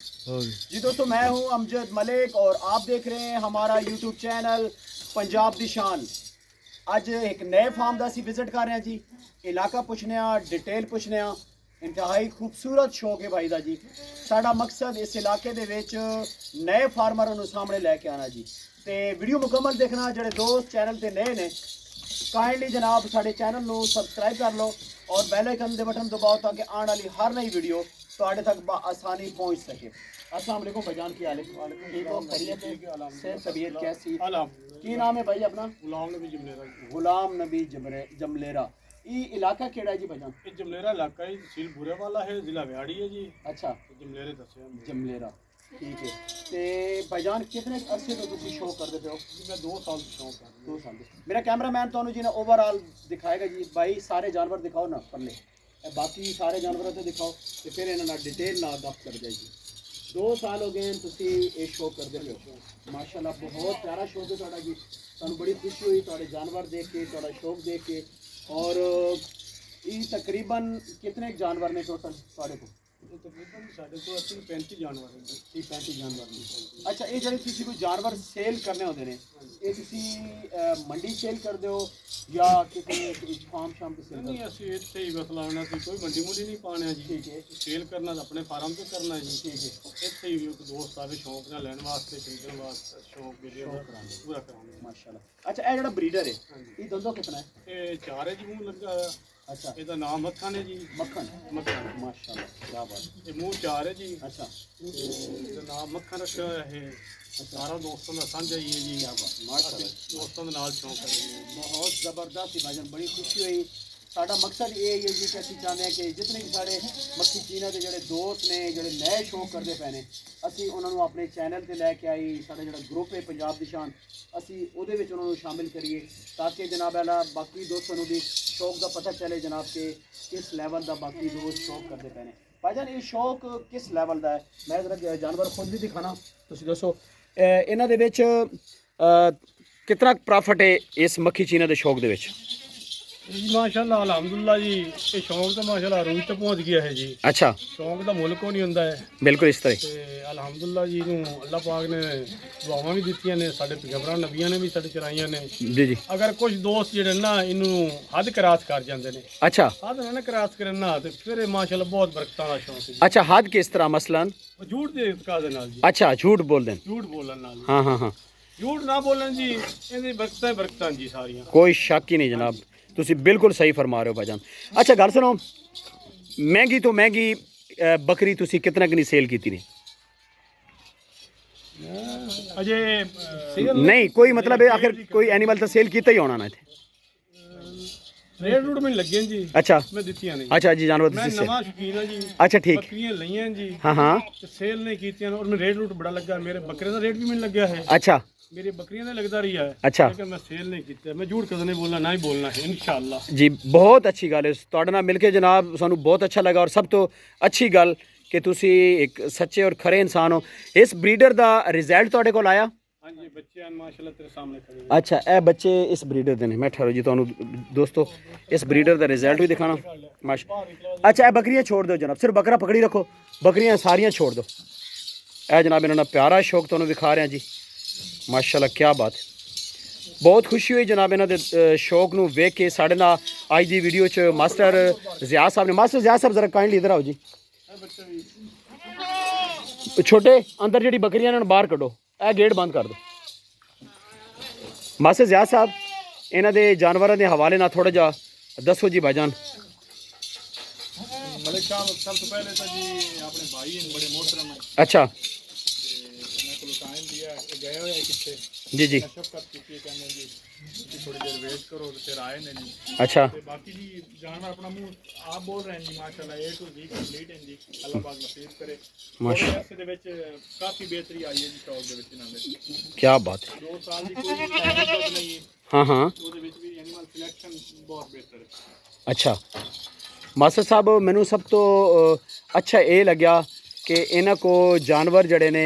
जी दोस्तों, मैं हूं अमजद मलिक और आप देख रहे हैं हमारा यूट्यूब चैनल पंजाब दी शान। ਅੱਜ एक नए फार्म का ਅਸੀਂ विजिट कर रहे हैं जी। इलाका पुछने डिटेल पुछने इंतहाई खूबसूरत शौक है भाई का जी। साडा मकसद इस इलाके दे विच नए फार्मर ਨੂੰ सामने लैके आना जी। तो वीडियो मुकम्मल देखना। ਜਿਹੜੇ दोस्त चैनल ते नए ने काइंडली जनाब साडे चैनल ਨੂੰ सबसक्राइब कर लो और बैल आइकन दे बटन दबाओ ताकि आने वाली हर नई वीडियो ਤੁਹਾਡੇ तक आसानी पहुंच सके। अस्सलाम वालेकुम भाईजान, की हाल है? ठीक हो? खैरियत है? सेहत तबीयत कैसी? की नाम है भाई अपना? गुलाम नबी जमलेरा। गुलाम नबी जमलेरा। ये इलाका केड़ा है जी भाईजान? ये जमलेरा इलाका है, तहसील बुरे वाला है, जिला व्याड़ी है जी। अच्छा, जमलेरे दसे जमलेरा, ठीक है। ते भाईजान कितने अरसे तो तुसी शौक करते पे हो? मैं 2 साल से शौक कर रहा हूं। 2 साल। मेरा कैमरामैन तो जी ने ओवरऑल दिखाएगा जी। भाई सारे जानवर दिखाओ ना पल्ले, बाकी सारे जानवरों तो दिखाओ तो फिर इन्होंने डिटेल ना गप कर जाएगी। 2 साल हो गए तुसी ये शौक करते हो। माशाल्लाह बहुत प्यारा शौक है तुहाडा जी। सानू बड़ी खुशी हुई तुहाडे जानवर देख के, तुहाडा शौक देख के। और ये तकरीबन कितने जानवर ने टोटल तुहाडे को? तकरीबन साढ़े को 35 जानवर है जी। 35 जानवर ने। अच्छा, ये जड़े तुसी कोई जानवर सेल करने होते हैं, ये तुसी मंडी सेल कर दो या किसी फार्म शाम पे सेल? नहीं, असं इतने ही बस लाना सी, कोई मंडी मुंडी नहीं पाने जी। ठीक है। सेल करना तो अपने फार्म से करना जी। ठीक है। इतने ही दोस्त आवे शौक ना लैन वास्ते, खरीदने वास्ते शौक वीडियो पूरा कराने माशाल्लाह। अच्छा, ये जो ब्रीडर है ये दोनों कितना है? ये 4 है जी, मुंह लगा। अच्छा, ਇਹਦਾ ਨਾਮ ਮੱਖਣ है जी। मक्खन। मक्खन माशाल्लाह, क्या बात है। ये मुंह 4 है जी। अच्छा, ਇਹਦਾ ਨਾਮ ਮੱਖਣ ਰੱਖਿਆ ਹੋਇਆ ਹੈ। ਸਾਰਾ ਦੋਸਤਾਂ ਦਾ ਸਾਂਝਾ ਹੀ ਹੈ ਜੀ। क्या बात, माशाल्लाह। ਦੋਸਤਾਂ ਦੇ ਨਾਲ ਸ਼ੌਂਕ ਹੈ ਜੀ। बहुत ज़बरदस्त भाईजान, बड़ी खुशी हुई। साडा मकसद ये है जी कि असं चाहते हैं कि जितने भी साढ़े मक्खी चीना के जोड़े दोस्त ने जोड़े नए शौक करते पे ने, असी उन्होंने अपने चैनल पर लैके आई। साढ़ा जो ग्रुप है पंजाब दी शान, असी उहदे विच उन्होंने शामिल करिए ताकि जनाब आला बाकी दोस्तों भी शौक का पता चले जनाब के किस लैवल का बाकी दोस्त शौक करते पे ने। भाईजान ये शौक किस लैवल का है? मैं जरा जानवर खुद भी दिखाना, तुसीं दसो इन्हां दे विच कितना प्रॉफिट है इस मक्खी चीना के शौक दे विच? जी माशाल्लाह अल्हम्दुलिल्लाह जी, ये शौक तो माशाल्लाह रूह तक पहुंच गया है जी। अच्छा, शौक का मुल्क को नहीं होंदा है। बिल्कुल इस तरह। ਤੇ ਅਲਹਮਦੁਲਿਲਾ ਜੀ ਨੂੰ ਅੱਲਾਹ ਪਾਕ ਨੇ ਦੁਆਵਾਂ ਵੀ ਦਿੱਤੀਆਂ ਨੇ, ਸਾਡੇ ਪੈਗੰਬਰਾਂ ਨਬੀਆਂ ਨੇ ਵੀ ਸਾਡੇ ਚਰਾਈਆਂ ਨੇ जी जी। ਅਗਰ ਕੁਝ ਦੋਸਤ ਜਿਹੜੇ ਨਾ ਇਹਨੂੰ ਹੱਦ ਕਰਾਸ ਕਰ ਜਾਂਦੇ ਨੇ, अच्छा ਹੱਦ ਨਾ ਕਰਾਸ ਕਰਨ ਨਾ ਤੇ ਫਿਰ ਇਹ ਮਾਸ਼ਾਅੱਲਾ ਬਹੁਤ ਬਰਕਤਾਂ ਦਾ ਸ਼ੌਕ ਹੈ ਜੀ। अच्छा, हद किस तरह मसलन? ਉਹ ਝੂਠ ਦੇ ਇਤਕਾਦ ਦੇ ਨਾਲ ਜੀ, अच्छा, झूठ बोल दें? ਝੂਠ ਬੋਲਣ ਨਾਲ। हाँ हाँ हाँ, ਝੂਠ ਨਾ ਬੋਲਣ ਜੀ, ਇਹਦੀ ਬਰਕਤਾਂ ਹੀ ਬਰਕਤਾਂ ਜੀ ਸਾਰੀਆਂ। कोई शक ही नहीं जनाब, तुसी बिल्कुल सही फरमा रहे हो भाईजान। अच्छा गल सुनो, महंगी तो महंगी बकरी तुसी कितना कि नहीं सेल की थी? ਅਜੇ नहीं कोई मतलब है, आखिर कोई एनिमल तो सेल किया ही होना ना थे। ਰੇਟ ਰੂਟ ਮੈਨੂੰ ਲੱਗੇ ਜੀ। अच्छा ਮੈਂ ਦਿੱਤੀਆਂ ਨਹੀਂ। अच्छा जी, जानवर ਮੈਂ तुसी सेल। ਨਵਾਂ ਸ਼ੌਕੀਨ ਹਾਂ ਜੀ। अच्छा ठीक। ਬੱਕਰੀਆਂ ਲਈਆਂ ਜੀ। हाँ हाँ। ਤੇ ਸੇਲ ਨਹੀਂ ਕੀਤੀਆਂ ਔਰ ਮੈਨੂੰ ਰੇਟ ਰੂਟ ਬੜਾ ਲੱਗਾ। ਮੇਰੇ ਬੱਕਰੇ ਦਾ ਰੇਟ ਵੀ ਮੈਨੂੰ ਲੱਗਿਆ ਹੈ। अच्छा मेरी बकरियां ने लगता रही है। अच्छा लेकिन मैं सेल नहीं की। मैं झूठ कदे नहीं बोलना, ना ही बोलना है इंशाअल्लाह जी। बहुत अच्छी गल है तुहाडे नाल मिल के जनाब, सानू बहुत अच्छा लगा। और सब तो अच्छी गल कि तुसी एक सच्चे और खरे इंसान हो। इस ब्रीडर दा रिजल्ट तुहाडे कोल आया? हाँ जी, बच्चे हैं माशाल्लाह तेरे सामने खड़े हैं। अच्छा, ए बच्चे इस ब्रीडर दे ने। मैं ठहरो जी तुहानू दोस्तों इस ब्रीडर दा रिजल्ट भी दिखाना। माशा अच्छा, ए बकरियां छोड़ दो जनाब, सिर्फ बकरा पकड़ी रखो, बकरियां सारियां छोड़ दो। ए जनाब इन्होंने प्यारा शौक तुहानू दिखा रहे हैं जी। माशाल्लाह, क्या बात है। बहुत खुशी हुई जनाब इन्हों के शौक नू वेख के। साढ़े नाल अज की वीडियो च मास्टर ज़िया साहब ने। मास्टर ज़िया साहब जरा काइंडली इधर आओ जी। छोटे अंदर जी बकरियां ने बाहर कढ़ो, ए गेट बंद कर दो। मास्टर ज़िया साहब इन्हों के जानवरों के हवाले ना थोड़ा जा दसो जी भाईजान। मलिक साहब सब तो पहले तो जी अपने भाई हैं, बड़े मोहतरम हैं। अच्छा टाइम दिया गए हुए कितने जी जी। शफकत की कहने जी थोड़ी देर वेट करो तो फिर आए नहीं। अच्छा ते बाकी जी जानवर अपना मुंह आप बोल रहे हैं जी माशाल्लाह A to Z कंप्लीट है जी। अल्लाह पाक नसीब करे। माशाल्लाह ऐसे दे विच काफी बेहतरी आई है जी शौक दे विच इन्हां दे। क्या बात है। 2 साल की कोई दिक्कत नहीं है। हाँ हाँ। ਉਹਦੇ ਵਿੱਚ ਵੀ ਐਨੀਮਲ ਸਿਲੈਕਸ਼ਨ ਬਹੁਤ ਬਿਹਤਰ ਹੈ। अच्छा मास्टर साहब, मैनू सब तो अच्छा ये लग्या कि इन्हां को जानवर जड़े ने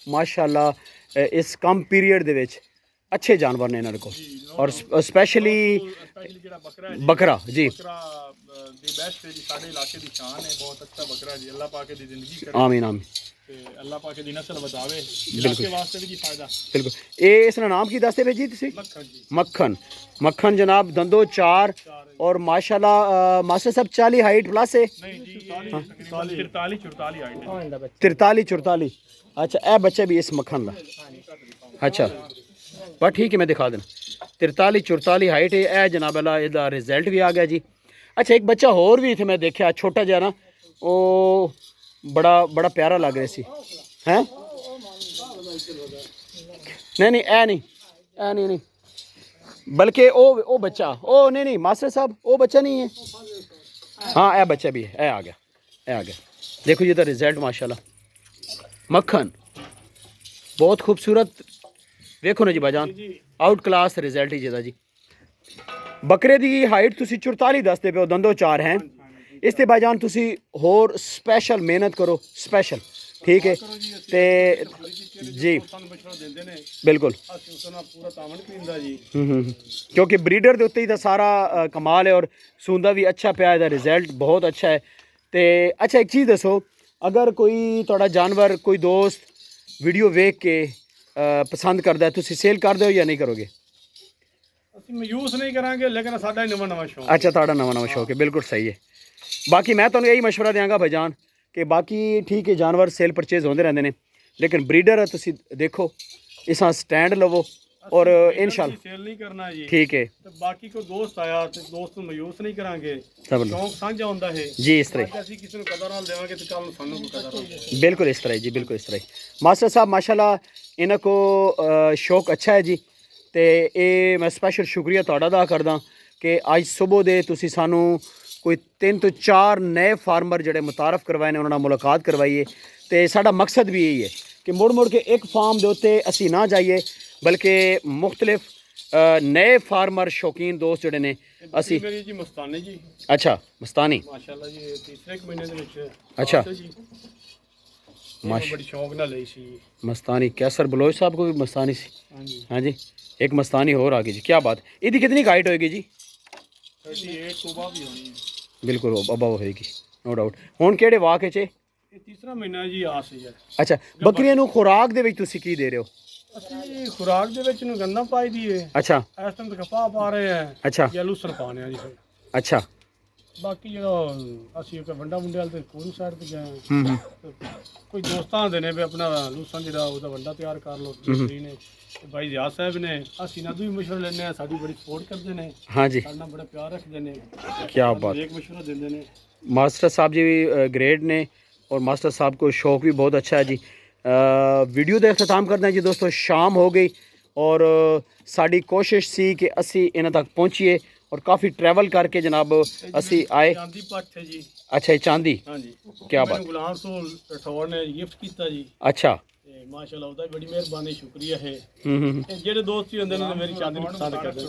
माशाल्लाह इस कम पीरियड दे विच अच्छे जानवर ने इन्होंने को और स्पेशली ਸਪੈਸ਼ਲੀ ਜਿਹੜਾ ਬੱਕਰਾ ਹੈ ਜੀ बकरा जी ਬੱਕਰਾ ਦੀ ਬੈਸਟ ਹੈ ਜੀ ਸਾਡੇ ਇਲਾਕੇ ਦੀ ਸ਼ਾਨ ਹੈ ਬਹੁਤ ਅੱਛਾ ਬੱਕਰਾ ਜੀ ਅੱਲਾਹ ਪਾਕ ਦੀ ਜ਼ਿੰਦਗੀ ਕਰੇ आमीन आमीन ਤੇ ਅੱਲਾਹ ਪਾਕ ਦੀ ਨਸਲ ਵਧਾਵੇ ਇਲਾਕੇ ਵਾਸਤੇ ਵੀ ਜੀ ਫਾਇਦਾ बिल्कुल ये इसका नाम की दसते पे जी तुसी ਮੱਖਣ ਜੀ मक्खन मक्खन जनाब दंदो चार और माशाल्लाह मास्टर साहब 40 हाइट प्लस है ਨਹੀਂ ਜੀ 43 44 ਆਈਟਮ 43 44 अच्छा ए बच्चा भी इस मक्खन का अच्छा बस ठीक है मैं दिखा देना 43 44 हाइट है ए जनाब अल्लाह इसका रिजल्ट भी आ गया जी अच्छा एक बच्चा होर भी इतने मैं देखा छोटा जहा ना वो बड़ा बड़ा प्यारा लग रहा सी हैं नहीं ए नहीं बल्कि ओ बच्चा ओ नहीं मास्टर साहब वो बच्चा नहीं है हाँ ए बच्चा भी है ए आ गया देखो ये तो रिजल्ट माशाल्लाह मक्खन बहुत खूबसूरत देखो ना जी भाईजान आउट क्लास रिजल्ट ही जेदा जी बकरे की हाइट तुसी 44 दसते पे दंदो चार हैं इस ते भाईजान तुसी होर स्पेशल मेहनत करो स्पेशल ठीक है ते जी ਸਾਨੂੰ ਬਛੜਾ ਦਿੰਦੇ ਨੇ बिल्कुल ਅਸੀਂ ਉਸ ਨਾਲ ਪੂਰਾ ਤਾਮਣ ਪੀਂਦਾ ਜੀ क्योंकि ब्रीडर के उत्ते ही तो सारा कमाल है और सूंदा भी अच्छा पिया है रिजल्ट बहुत अच्छा है तो अच्छा एक चीज़ दसो अगर कोई थोड़ा जानवर कोई दोस्त वीडियो वेख के पसंद करता है तुसी सेल कर दो या नहीं करोगे ਅਸੀਂ ਮਯੂਸ ਨਹੀਂ ਕਰਾਂਗੇ ਲੇਕਿਨ ਸਾਡਾ ਹੀ ਨਵਾਂ ਨਵਾਂ ਸ਼ੌਕ अच्छा थोड़ा नवा नवा शौक है बिल्कुल सही है बाकी मैं तुहानू यही मशवरा देंगा भाईजान कि बाकी ठीक है जानवर सेल परचेज होते रहते हैं लेकिन ब्रीडर तुसी देखो इसा स्टैंड लवो और इंशाल्लाह ਸੇਲ ਨਹੀਂ ਕਰਨਾ ਜੀ ठीक है ਤੇ ਬਾਕੀ ਕੋਈ ਦੋਸਤ ਆਇਆ ਤੇ ਦੋਸਤ ਨੂੰ ਮਯੂਸ ਨਹੀਂ ਕਰਾਂਗੇ सब लो ਸ਼ੌਕ ਸਾਂਝਾ ਹੁੰਦਾ ਹੈ जी इस तरह ਅੱਜ ਅਸੀਂ ਕਿਸੇ ਨੂੰ ਕਦਰ ਨਾਲ ਦੇਵਾਂਗੇ ਤੇ ਕੱਲ ਨੂੰ ਸਾਨੂੰ ਕੋਈ ਕਦਰ ਹੋਵੇ बिल्कुल इस तरह ही जी बिल्कुल इस तरह ही मास्टर साहब माशाल्लाह इन्हों को शौक अच्छा है जी तो ये मैं स्पैशल शुक्रिया तुहाडा अदा करदा कि अज सुबह दे तुसी सानू कोई 3 तो 4 नए फार्मर जड़े मुतारफ करवाए ने उन्होंने मुलाकात करवाई है तो साडा मकसद भी यही है कि मुड़ के एक फार्म के उत्ते असी ना जाइए बल्कि मुख्तलिफ नए फार्मर शौकीन दोस्त जड़े ने असी ਮੇਰੀ ਜੀ ਮਸਤਾਨੀ ਜੀ अच्छा मस्तानी ਮਾਸ਼ਾਅੱਲਾ ਜੀ ਇਹ ਤੀਸਰੇ ਕੁ ਮਹੀਨੇ ਦੇ ਵਿੱਚ ਅੱਛਾ। ਆਉਂਦੇ ਜੀ ਮਾਸ਼ਾ ਬੜੀ ਸ਼ੌਕ ਨਾਲ ਲਈ ਸੀ मस्तानी कैसर बलोच साहब को भी मस्तानी सी ਹਾਂਜੀ हाँ जी एक मस्तानी और आ गई जी क्या बात इसकी कितनी हाइट होएगी जी 38 ਤੋਂ ਬਾਅਦ ਵੀ ਹੋਣੀ ਹੈ बिल्कुल अबा होएगी नो डाउट हुण ਕਿਹੜੇ ਵਾਕ ਵਿੱਚ ਇਹ ਤੀਸਰਾ ਮਹੀਨਾ ਜੀ ਆਸ ਹੈ ਅੱਛਾ ਬੱਕਰੀਆਂ ਨੂੰ ਖੁਰਾਕ ਦੇ ਵਿੱਚ ਤੁਸੀਂ ਕੀ ਦੇ ਰਹੇ ਹੋ ਅਸੀਂ ਖੁਰਾਕ ਦੇ ਵਿੱਚ ਨੂੰ ਗੰਨਾ ਪਾਈ ਦੀ ਹੈ ਅੱਛਾ ਇਸ ਟਾਈਮ ਤੇ ਕਪਾਹ ਪਾ ਰਹੇ ਆ ਅੱਛਾ ਜਾਂ ਲੂਸਰ ਪਾਣੇ ਆ ਜੀ ਫਿਰ ਅੱਛਾ ਬਾਕੀ ਜਿਹੜਾ ਅਸੀਂ ਇੱਕ ਵੰਡਾ ਮੁੰਡੇ ਵਾਲ ਤੇ ਕੋਈ ਸਾਈਡ ਤੇ ਗਏ ਹਾਂ। ਹੂੰ ਕੋਈ ਦੋਸਤਾਂ ਦੇ ਨੇ ਵੀ ਆਪਣਾ ਲੂਸਨ ਜਿਹੜਾ ਉਹਦਾ ਵੰਡਾ ਤਿਆਰ ਕਰ ਲਓ ਤੁਸੀਂ ਨੇ ਤੇ ਭਾਈ ਜ਼ਿਆਦ ਸਾਹਿਬ ਨੇ ਅਸੀਂ ਨਾ ਵੀ ਮਸ਼ਵਰਾ ਲੈਂਦੇ ਆ ਸਾਡੀ ਬੜੀ ਸਪੋਰਟ ਕਰਦੇ ਨੇ हाँ जी ਸਾਡੇ ਨਾਲ ਬੜਾ ਪਿਆਰ ਰੱਖਦੇ ਨੇ क्या बात ਇੱਕ ਮਸ਼ਵਰਾ ਦਿੰਦੇ ਨੇ मास्टर साहब जी भी ग्रेट ने और मास्टर साहब को शौक भी बहुत अच्छा है जी वीडियो का अख्ताम करते हैं जी दोस्तों शाम हो गई और साड़ी कोशिश सी कि असी इन्हां तक पहुँचीए और काफ़ी ट्रैवल करके जनाब असी आए ਚਾਂਦੀ ਪੱਠ ਹੈ ਜੀ अच्छा ये चांदी ਹਾਂਜੀ क्या ਮੈਨੂੰ बात ਗੁਲਾਮ ਸੋਲ ਰਠੌਰ ਨੇ ਗਿਫਟ ਕੀਤਾ ਜੀ अच्छा ਤੇ ਮਾਸ਼ਾਅੱਲਾ ਉਹਦਾ ਬੜੀ ਮਿਹਰਬਾਨੀ ਸ਼ੁਕਰੀਆ ਹੈ हम्म ਤੇ ਜਿਹੜੇ ਦੋਸਤ ਵੀ ਹੁੰਦੇ ਨੇ ਮੇਰੀ ਚਾਂਦੀ ਨੂੰ ਪਸੰਦ ਕਰਦੇ ਨੇ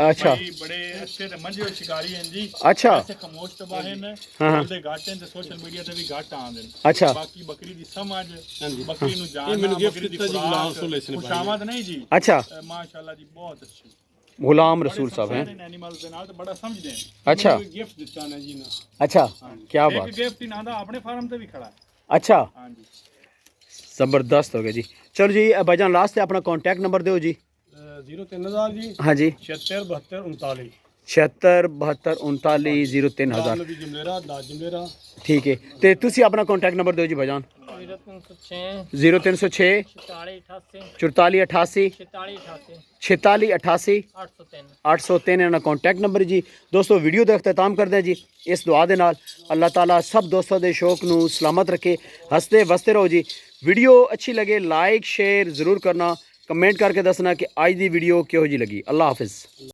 अच्छा ਭਾਈ ਬੜੇ ਅੱਛੇ ਤੇ ਮੰਝੇ ਸ਼ਿਕਾਰੀ ਹਨ ਜੀ अच्छा ਐਸੇ ਖਮੋਸ਼ ਤਬਾਹ ਨੇ ਹਾਂ। ਉਹਦੇ ਘਾਟ ਤੇ ਸੋਸ਼ਲ ਮੀਡੀਆ ਤੇ ਵੀ ਘਾਟ ਆਉਂਦੇ ਨੇ अच्छा ਬਾਕੀ ਬੱਕਰੀ ਦੀ ਸਮਝ ਬੱਕਰੀ ਨੂੰ ਇਹ ਜਾਣਨਾ ਮੈਨੂੰ gift ਬੱਕਰੀ ਦੀ ਦਿੱਤਾ ਜੀ ਗੁਲਾਮ ਸੋਲ ਇਸ ਨੇ ਭਾਈ। ਖੁਸ਼ਾਮਦ ਨਹੀਂ ਜੀ अच्छा ਮਾਸ਼ਾਅੱਲਾ ਜੀ ਬਹੁਤ ਅੱਛੀ गुलाम रसूल साहब हैं ਐਨੀਮਲ ਦੇ ਨਾਲ ਤੇ ਬੜਾ ਸਮਝਦੇ ਨੇ अच्छा ਗਿਫਟ ਦਿੱਤਾ ਨੇ ਜੀ ਨਾ अच्छा क्या ਇੱਕ बात ਗਿਫਟ ਹੀ ਨਾ ਦਾ ਆਪਣੇ ਫਾਰਮ ਤੇ ਵੀ ਖੜਾ ਹੈ अच्छा ਹਾਂਜੀ ज़बरदस्त हो गया जी चलो जी भाईजान लास्ट है अपना कॉन्टैक्ट नंबर दो जी 03000 जी हाँ जी 767239 767239 03,000 ਨਬੀ ਜਮਲੇਰਾ ਦਾ ਜਮਲੇਰਾ ठीक है तो तुसी अपना कॉन्टैक्ट नंबर दो जी भाईजान 0306 44 88 46 88 803 इन्होंने कॉन्टैक्ट नंबर जी दोस्तों वीडियो का अख्ताम करते हैं जी इस दुआ के नाल अल्लाह ताला सब दोस्तों के शौक नू सलामत रखे हंसते वसते रहो जी वीडियो अच्छी लगे लाइक शेयर ज़रूर करना कमेंट करके दसना कि आज की वीडियो किहो जी लगी अल्लाह हाफिज़।